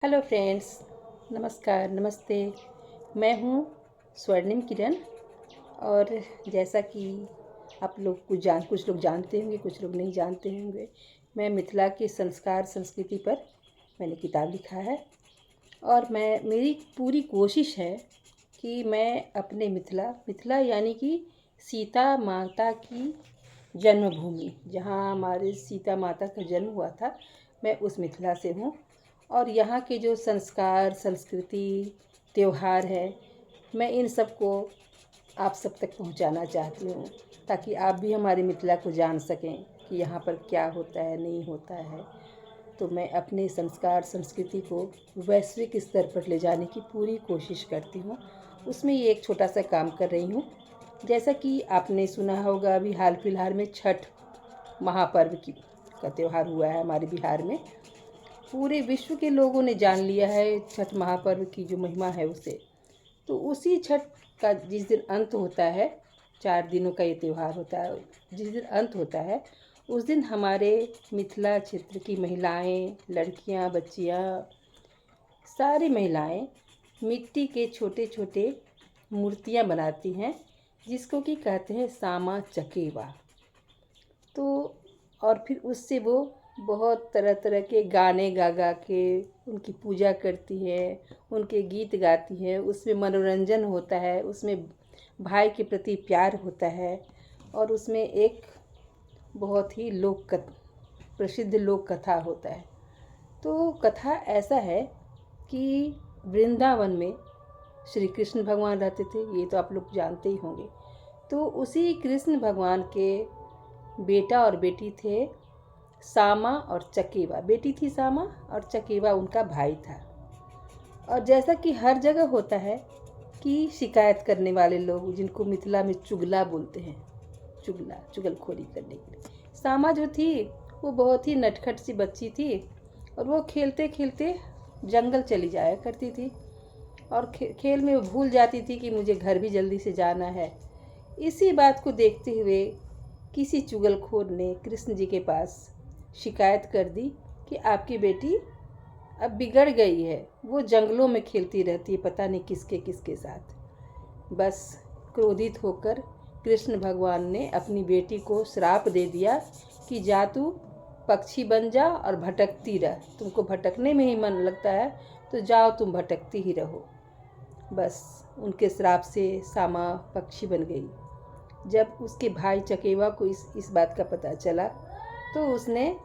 Hello friends, नमस्कार, नमस्ते। मैं हूँ स्वर्णिम किरण। और जैसा कि आप लोग कुछ लोग जानते होंगे, कुछ लोग नहीं जानते होंगे, मैं मिथिला के संस्कार संस्कृति पर मैंने किताब लिखा है। और मेरी पूरी कोशिश है कि मैं अपने मिथिला यानी कि सीता माता की जन्मभूमि, जहाँ हमारे सीता माता का जन्म हुआ था, मैं उस मिथिला से हूँ। और यहाँ के जो संस्कार संस्कृति त्यौहार है, मैं इन सब को आप सब तक पहुँचाना चाहती हूँ, ताकि आप भी हमारे मिथिला को जान सकें कि यहाँ पर क्या होता है, नहीं होता है। तो मैं अपने संस्कार संस्कृति को वैश्विक स्तर पर ले जाने की पूरी कोशिश करती हूँ। उसमें ये एक छोटा सा काम कर रही हूँ। जैसा कि आपने सुना होगा, अभी हाल फिलहाल में छठ महापर्व का त्यौहार हुआ है हमारे बिहार में। पूरे विश्व के लोगों ने जान लिया है छठ महापर्व की जो महिमा है उसे। तो उसी छठ का जिस दिन अंत होता है, 4 दिनों का ये त्यौहार होता है, जिस दिन अंत होता है उस दिन हमारे मिथिला क्षेत्र की महिलाएं, लड़कियां, बच्चियां, सारी महिलाएं मिट्टी के छोटे छोटे मूर्तियां बनाती हैं, जिसको कि कहते हैं सामा चकेवा। तो और फिर उससे वो बहुत तरह तरह के गाने गा गा के उनकी पूजा करती है, उनके गीत गाती है। उसमें मनोरंजन होता है, उसमें भाई के प्रति प्यार होता है। और उसमें एक बहुत ही प्रसिद्ध लोक कथा होता है। तो कथा ऐसा है कि वृंदावन में श्री कृष्ण भगवान रहते थे, ये तो आप लोग जानते ही होंगे। तो उसी कृष्ण भगवान के बेटा और बेटी थे सामा और चकेवा। बेटी थी सामा और चकेवा उनका भाई था। और जैसा कि हर जगह होता है कि शिकायत करने वाले लोग, जिनको मिथिला में चुगला बोलते हैं, चुगलखोरी करने के लिए, सामा जो थी वो बहुत ही नटखट सी बच्ची थी। और वो खेलते खेलते जंगल चली जाया करती थी। और खेल में वो भूल जाती थी कि मुझे घर भी जल्दी से जाना है। इसी बात को देखते हुए किसी चुगलखोर ने कृष्ण जी के पास शिकायत कर दी कि आपकी बेटी अब बिगड़ गई है, वो जंगलों में खेलती रहती है, पता नहीं किसके किसके साथ। बस क्रोधित होकर कृष्ण भगवान ने अपनी बेटी को श्राप दे दिया कि जा तू पक्षी बन जा और भटकती रह, तुमको भटकने में ही मन लगता है तो जाओ तुम भटकती ही रहो। बस उनके श्राप से सामा पक्षी बन गई। जब उसके भाई चकेवा को इस बात का पता चला तो उसने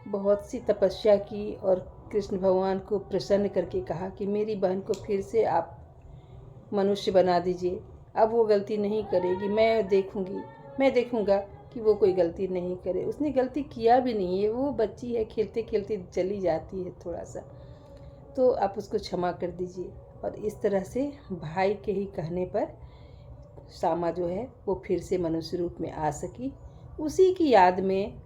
बहुत सी तपस्या की और कृष्ण भगवान को प्रसन्न करके कहा कि मेरी बहन को फिर से आप मनुष्य बना दीजिए, अब वो गलती नहीं करेगी। मैं देखूंगा कि वो कोई गलती नहीं करे। उसने गलती किया भी नहीं है, वो बच्ची है, खेलते खेलते चली जाती है थोड़ा सा, तो आप उसको क्षमा कर दीजिए। और इस तरह से भाई के ही कहने पर सामा जो है वो फिर से मनुष्य रूप में आ सकी। उसी की याद में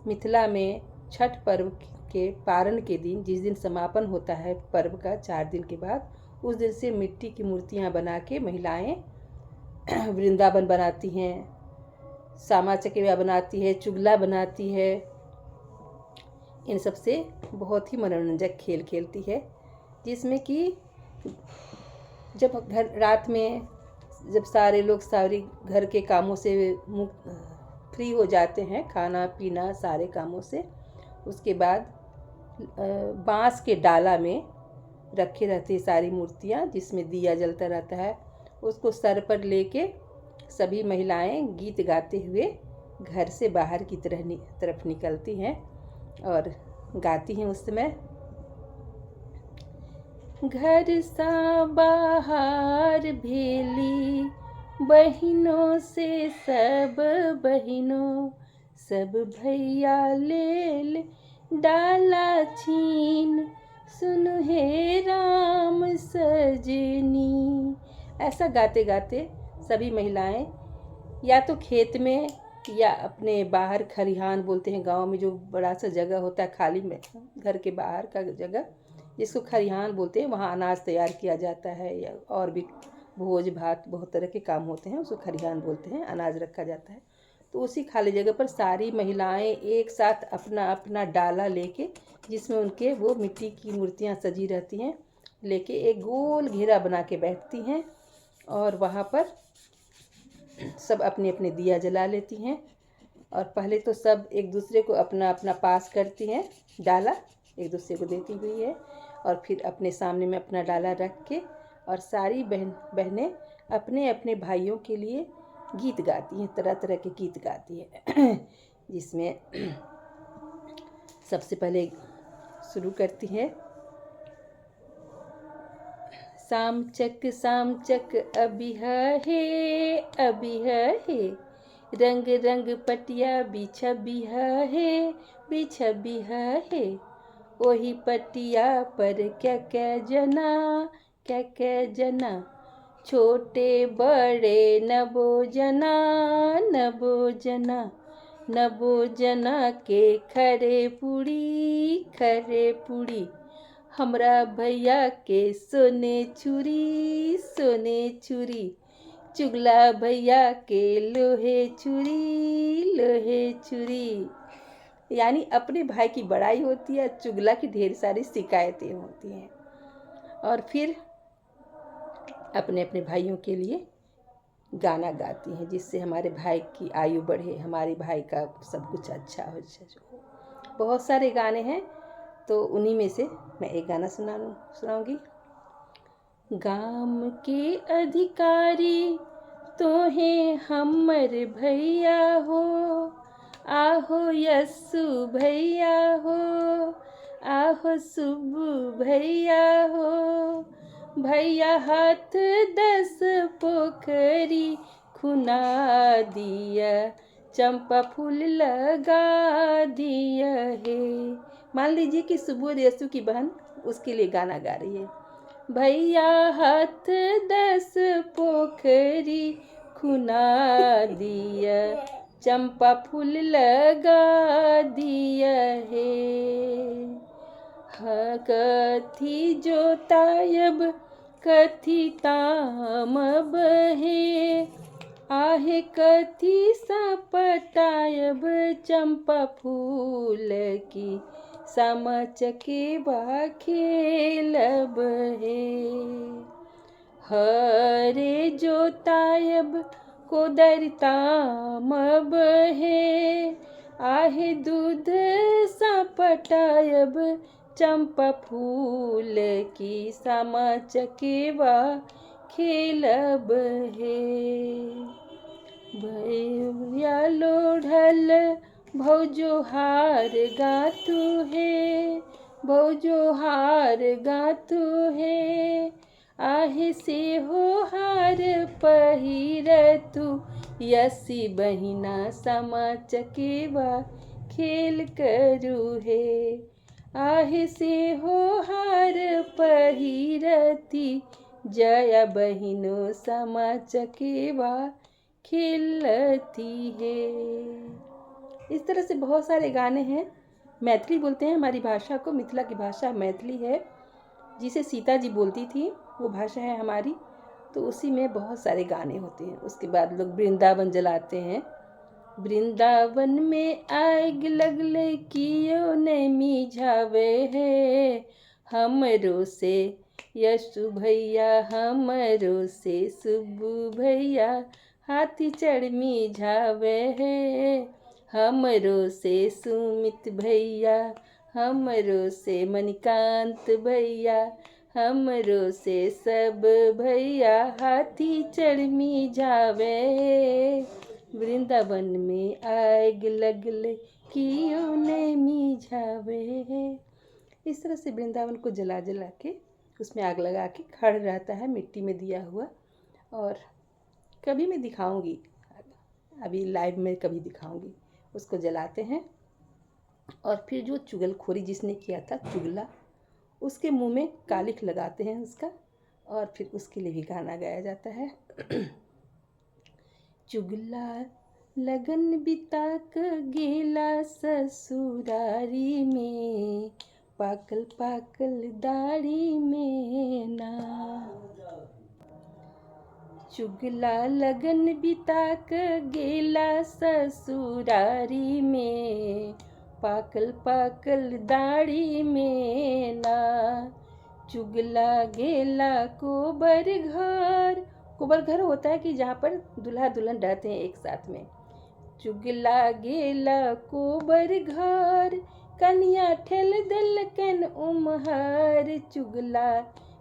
मिथिला में छठ पर्व के पारण के दिन, जिस दिन समापन होता है पर्व का 4 दिन के बाद, उस दिन से मिट्टी की मूर्तियां बना के महिलाएं वृंदावन बनाती हैं, सामा चकेवा बनाती है, चुगला बनाती है, इन सब से बहुत ही मनोरंजक खेल खेलती है। जिसमें कि जब रात में जब सारे लोग सारी घर के कामों से फ्री हो जाते हैं, खाना पीना सारे कामों से, उसके बाद बांस के डाला में रखे रहती है सारी मूर्तियाँ, जिसमें दिया जलता रहता है। उसको सर पर लेके सभी महिलाएं गीत गाते हुए घर से बाहर की तरफ निकलती हैं और गाती हैं उस समय, घर सा बाहर भेली बहिनों से सब बहिनों, सब भैया ले डाला छीन, सुनो हे राम सजनी। ऐसा गाते गाते सभी महिलाएं या तो खेत में या अपने बाहर, खरिहान बोलते हैं गांव में, जो बड़ा सा जगह होता है खाली में, घर के बाहर का जगह जिसको खरिहान बोलते हैं, वहाँ अनाज तैयार किया जाता है, या और भी भोज भात बहुत तरह के काम होते हैं, उसको खरिहान बोलते हैं, अनाज रखा जाता है। तो उसी खाली जगह पर सारी महिलाएं एक साथ अपना अपना डाला लेके, जिसमें उनके वो मिट्टी की मूर्तियाँ सजी रहती हैं, लेके एक गोल घेरा बना के बैठती हैं और वहाँ पर सब अपने अपने दिया जला लेती हैं। और पहले तो सब एक दूसरे को अपना अपना पास करती हैं, डाला एक दूसरे को देती हुई है, और फिर अपने सामने में अपना डाला रख के और सारी बहनें अपने अपने भाइयों के लिए गीत गाती हैं, तरह तरह के गीत गाती हैं। जिसमें सबसे पहले शुरू करती है, साम चक अभी है अभी है, रंग रंग पटिया बिछा है, वही पटिया पर क्या क्या जना, छोटे बड़े नबो जना के खरे पुड़ी, हमरा भैया के सोने चूरी, चुगला भैया के लोहे चूरी। यानी अपने भाई की बड़ाई होती है, चुगला की ढेर सारी शिकायतें होती हैं। और फिर अपने अपने भाइयों के लिए गाना गाती हैं, जिससे हमारे भाई की आयु बढ़े, हमारे भाई का सब कुछ अच्छा हो। बहुत सारे गाने हैं, तो उन्हीं में से मैं एक गाना सुनाऊंगी। गाम के अधिकारी तो हैं हमर भैया हो, आहो यस्सु भैया हो, आहो सुब्बू भैया हो, भैया हाथ 10 पोखरी खुना दिया, चंपा फूल लगा दिया है। मान लीजिए कि सुब्बू और यस्सु की बहन उसके लिए गाना गा रही है, भैया हाथ 10 पोखरी खुना दिया, चंपा फूल लगा दिया है। कथी जोतायब कथी ताम बहे, आहे कथी सपटायब चंपा फूल की, सामा चकेबा खेलब है। हरे जोतायब कोदर ताम बहे, आहे दूध सपटायब चंपा फूल की, सामा चकेबा खेलब है। भैया लोढ़ल भौजो हार गातु है, आहे से हो हार पहिरतु, यसी बहिना सामा चकेबा खेल करू है, आहे से हो हार पहिरती, जया बहिनो सामा चकेबा खेलती है। इस तरह से बहुत सारे गाने हैं। मैथिली बोलते हैं हमारी भाषा को, मिथिला की भाषा मैथिली है, जिसे सीता जी बोलती थी, वो भाषा है हमारी। तो उसी में बहुत सारे गाने होते हैं। उसके बाद लोग वृंदावन जलाते हैं, वृंदावन में आग लगले कियो नहीं मिझावे है, हमरो से यशु भैया, हमरो से सुब्बू भैया, हाथी चढ़ मिझावे है, हमरो से सुमित भैया, हमरो से मणिकांत भैया, हमरो से सब भैया, हाथी चढ़ मिझावे, वृंदावन में आग लगले कियो नहीं मिझावे है। इस तरह से वृंदावन को जला जला के, उसमें आग लगा के खड़ रहता है, मिट्टी में दिया हुआ। और कभी मैं दिखाऊंगी, अभी लाइव में कभी दिखाऊंगी। उसको जलाते हैं और फिर जो चुगलखोरी जिसने किया था, चुगला, उसके मुंह में कालिख लगाते हैं उसका, और फिर उसके लिए भी गाना गाया जाता है। चुगला लगन बिता क गेला ससुरारी में, पाकल पाकल दाढ़ी में ना, चुगला लगन बिता क गेला ससुरारी में, पाकल पाकल दाढ़ी में ना। चुगला गेला कोबर घर, कोबर घर होता है कि जहाँ पर दूल्हा दुल्हन रहते हैं एक साथ में। चुगला गेला कोबर घर, कन्या ठेल दिलकन उमहर। चुगला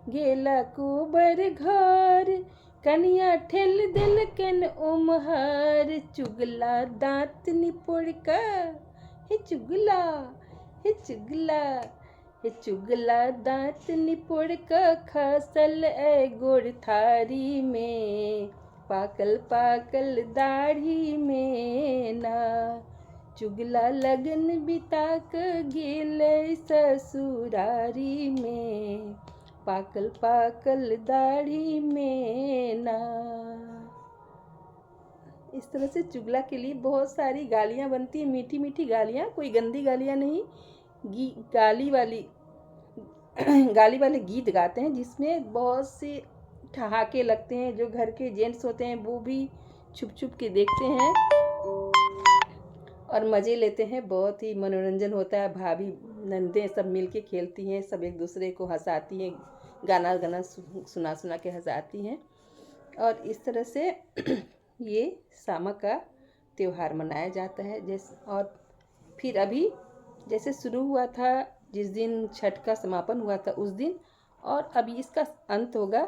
गेला कोबर घर, कन्या ठेल दिलकन उमहर। चुगला दांत निपोड़ का, हे चुगला, हे चुगला, हे चुगला दांत निपोड़ का खसल ए गोड़ थारी में, पाकल पाकल दाढ़ी में ना। चुगला लगन बिता क गेले ससुरारी में, पाकल पाकल दाढ़ी में ना। इस तरह से चुगला के लिए बहुत सारी गालियाँ बनती हैं, मीठी मीठी गालियाँ, कोई गंदी गालियाँ नहीं। गाली वाले गीत गाते हैं जिसमें बहुत से ठहाके लगते हैं। जो घर के जेंट्स होते हैं वो भी छुप छुप के देखते हैं और मज़े लेते हैं। बहुत ही मनोरंजन होता है। भाभी नंदे सब मिल के खेलती हैं, सब एक दूसरे को हंसाती हैं, गाना गाना सुना सुना के हंसाती हैं। और इस तरह से ये सामा का त्यौहार मनाया जाता है। और फिर अभी जैसे शुरू हुआ था, जिस दिन छठ का समापन हुआ था उस दिन, और अभी इसका अंत होगा।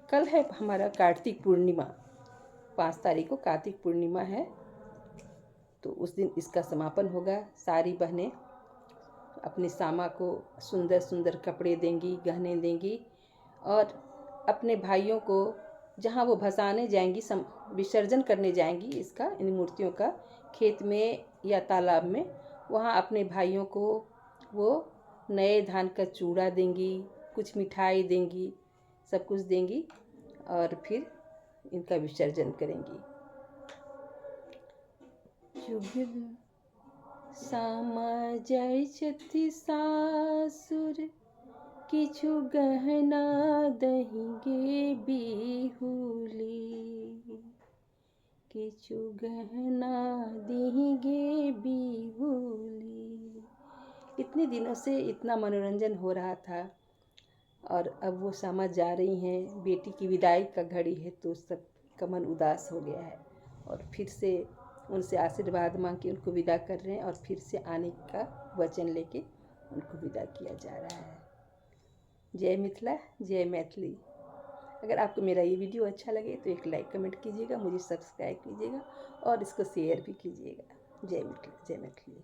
कल है हमारा कार्तिक पूर्णिमा, 5 तारीख को कार्तिक पूर्णिमा है, तो उस दिन इसका समापन होगा। सारी बहनें अपनी सामा को सुंदर सुंदर कपड़े देंगी, गहने देंगी, और अपने भाइयों को जहाँ वो भसाने जाएंगी, विसर्जन करने जाएंगी इसका, इन मूर्तियों का, खेत में या तालाब में, वहाँ अपने भाइयों को वो नए धान का चूड़ा देंगी, कुछ मिठाई देंगी, सब कुछ देंगी, और फिर इनका विसर्जन करेंगी। चुगला सामा जाय छथि सासुर, किछु गहना दही गे बिहुली, किछु गहना दही गे बिहुली। इतने दिनों से इतना मनोरंजन हो रहा था, और अब वो सामा जा रही हैं, बेटी की विदाई का घड़ी है, तो सबका मन उदास हो गया है। और फिर से उनसे आशीर्वाद मांग के उनको विदा कर रहे हैं, और फिर से आने का वचन लेके उनको विदा किया जा रहा है। जय मिथिला, जय मैथिली। अगर आपको मेरा ये वीडियो अच्छा लगे तो एक लाइक कमेंट कीजिएगा, मुझे सब्सक्राइब कीजिएगा और इसको शेयर भी कीजिएगा। जय मिथिला, जय मैथिली।